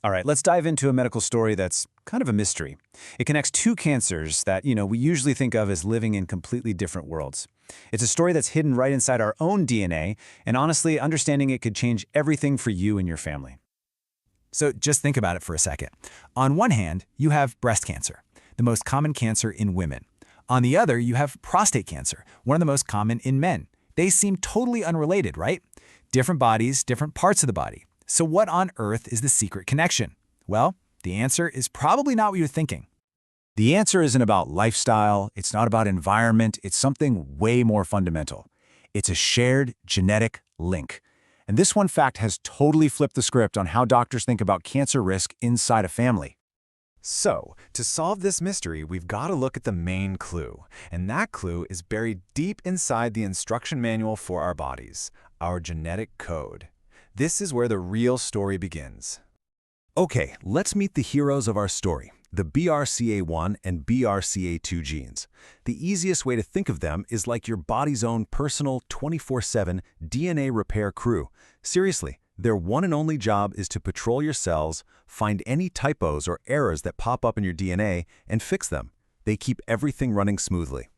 All right, let's dive into a medical story that's kind of a mystery. It connects two cancers that, we usually think of as living in completely different worlds. It's a story that's hidden right inside our own DNA, and honestly, understanding it could change everything for you and your family. So just think about it for a second. On one hand, you have breast cancer, the most common cancer in women. On the other, you have prostate cancer, one of the most common in men. They seem totally unrelated, right? Different bodies, different parts of the body. So what on earth is the secret connection? Well, the answer is probably not what you're thinking. The answer isn't about lifestyle, it's not about environment, it's something way more fundamental. It's a shared genetic link. And this one fact has totally flipped the script on how doctors think about cancer risk inside a family. So, to solve this mystery, we've got to look at the main clue. And that clue is buried deep inside the instruction manual for our bodies, our genetic code. This is where the real story begins. Okay, let's meet the heroes of our story, the BRCA1 and BRCA2 genes. The easiest way to think of them is like your body's own personal 24/7 DNA repair crew. Seriously, their one and only job is to patrol your cells, find any typos or errors that pop up in your DNA, and fix them. They keep everything running smoothly.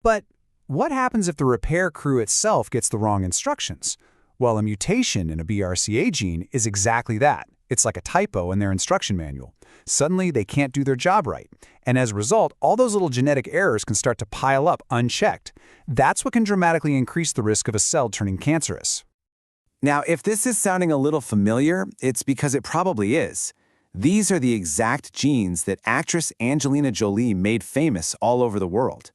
But what happens if the repair crew itself gets the wrong instructions? Well, a mutation in a BRCA gene is exactly that. It's like a typo in their instruction manual. Suddenly, they can't do their job right. And as a result, all those little genetic errors can start to pile up unchecked. That's what can dramatically increase the risk of a cell turning cancerous. Now, if this is sounding a little familiar, it's because it probably is. These are the exact genes that actress Angelina Jolie made famous all over the world.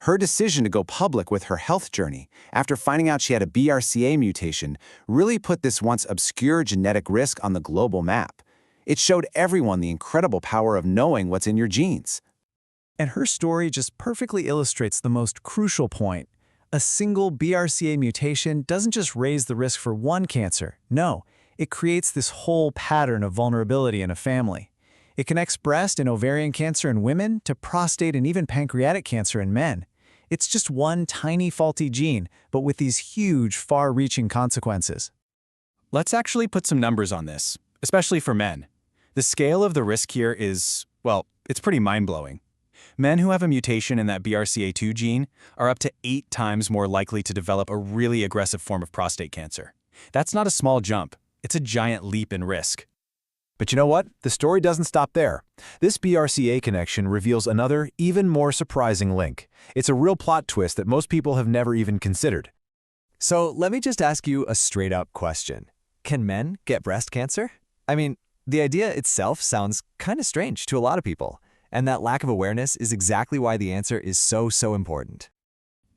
Her decision to go public with her health journey after finding out she had a BRCA mutation really put this once obscure genetic risk on the global map. It showed everyone the incredible power of knowing what's in your genes. And her story just perfectly illustrates the most crucial point. A single BRCA mutation doesn't just raise the risk for one cancer. No, it creates this whole pattern of vulnerability in a family. It connects breast and ovarian cancer in women to prostate and even pancreatic cancer in men. It's just one tiny faulty gene, but with these huge, far-reaching consequences. Let's actually put some numbers on this, especially for men. The scale of the risk here is, well, it's pretty mind-blowing. Men who have a mutation in that BRCA2 gene are up to 8 times more likely to develop a really aggressive form of prostate cancer. That's not a small jump. It's a giant leap in risk. But you know what? The story doesn't stop there. This BRCA connection reveals another, even more surprising link. It's a real plot twist that most people have never even considered. So let me just ask you a straight-up question. Can men get breast cancer? I mean, the idea itself sounds kind of strange to a lot of people, and that lack of awareness is exactly why the answer is so important.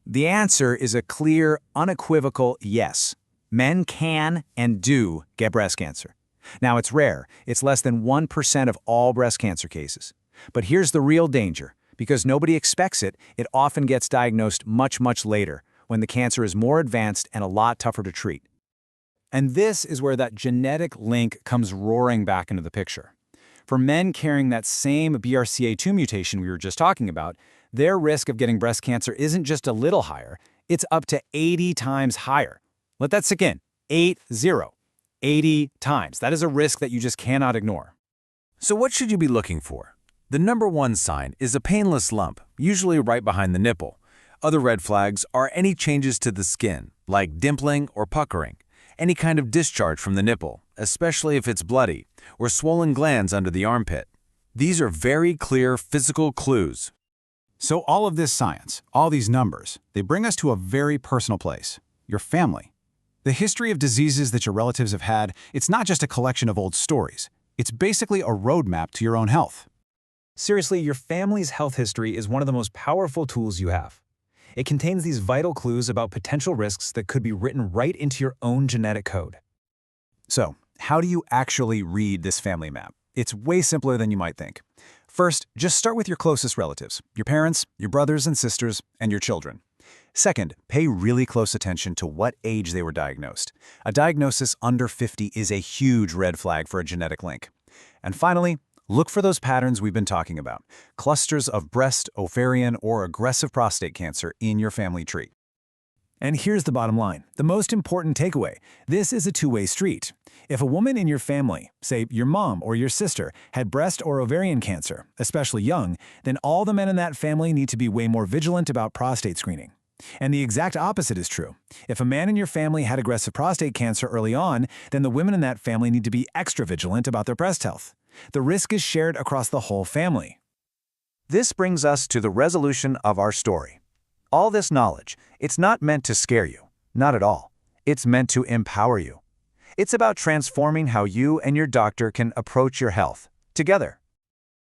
The answer is a clear, unequivocal yes. Men can and do get breast cancer. Now, it's rare. It's less than 1% of all breast cancer cases. But here's the real danger. Because nobody expects it, it often gets diagnosed much later, when the cancer is more advanced and a lot tougher to treat. And this is where that genetic link comes roaring back into the picture. For men carrying that same BRCA2 mutation we were just talking about, their risk of getting breast cancer isn't just a little higher, it's up to 80 times higher. Let that sink in. 80 times. That is a risk that you just cannot ignore. So what should you be looking for? The number one sign is a painless lump, usually right behind the nipple. Other red flags are any changes to the skin, like dimpling or puckering, any kind of discharge from the nipple, especially if it's bloody, or swollen glands under the armpit. These are very clear physical clues. So all of this science, all these numbers, they bring us to a very personal place, your family. The history of diseases that your relatives have had, it's not just a collection of old stories. It's basically a roadmap to your own health. Seriously, your family's health history is one of the most powerful tools you have. It contains these vital clues about potential risks that could be written right into your own genetic code. So, how do you actually read this family map? It's way simpler than you might think. First, just start with your closest relatives, your parents, your brothers and sisters, and your children. Second, pay really close attention to what age they were diagnosed. A diagnosis under 50 is a huge red flag for a genetic link. And finally, look for those patterns we've been talking about, clusters of breast, ovarian, or aggressive prostate cancer in your family tree. And here's the bottom line, the most important takeaway. This is a two-way street. If a woman in your family, say your mom or your sister, had breast or ovarian cancer, especially young, then all the men in that family need to be way more vigilant about prostate screening. And the exact opposite is true. If a man in your family had aggressive prostate cancer early on, then the women in that family need to be extra vigilant about their breast health. The risk is shared across the whole family. This brings us to the resolution of our story. All this knowledge, it's not meant to scare you. Not at all. It's meant to empower you. It's about transforming how you and your doctor can approach your health together.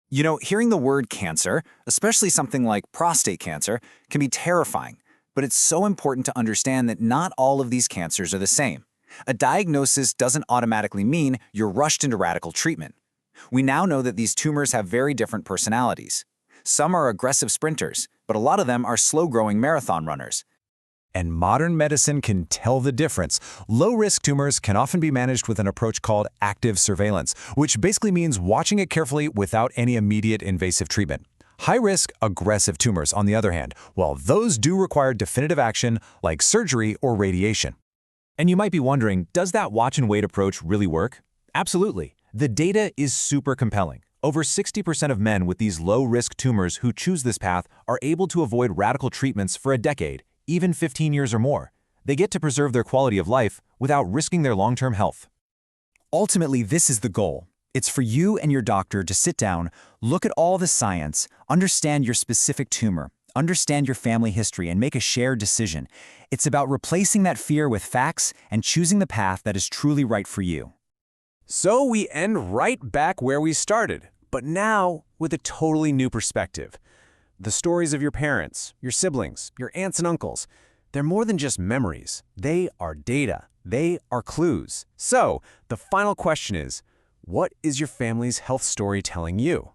You know, hearing the word cancer, especially something like prostate cancer, can be terrifying, but it's so important to understand that not all of these cancers are the same. A diagnosis doesn't automatically mean you're rushed into radical treatment. We now know that these tumors have very different personalities. Some are aggressive sprinters, but a lot of them are slow-growing marathon runners. And modern medicine can tell the difference. Low-risk tumors can often be managed with an approach called active surveillance, which basically means watching it carefully without any immediate invasive treatment. High-risk, aggressive tumors, on the other hand, well, those do require definitive action like surgery or radiation. And you might be wondering, does that watch-and-wait approach really work? Absolutely. The data is super compelling. Over 60% of men with these low-risk tumors who choose this path are able to avoid radical treatments for a decade, even 15 years or more. They get to preserve their quality of life without risking their long-term health. Ultimately, this is the goal. It's for you and your doctor to sit down, look at all the science, understand your specific tumor, understand your family history, and make a shared decision. It's about replacing that fear with facts and choosing the path that is truly right for you. So we end right back where we started, but now with a totally new perspective. The stories of your parents, your siblings, your aunts and uncles, they're more than just memories. They are data. They are clues. So the final question is, what is your family's health story telling you?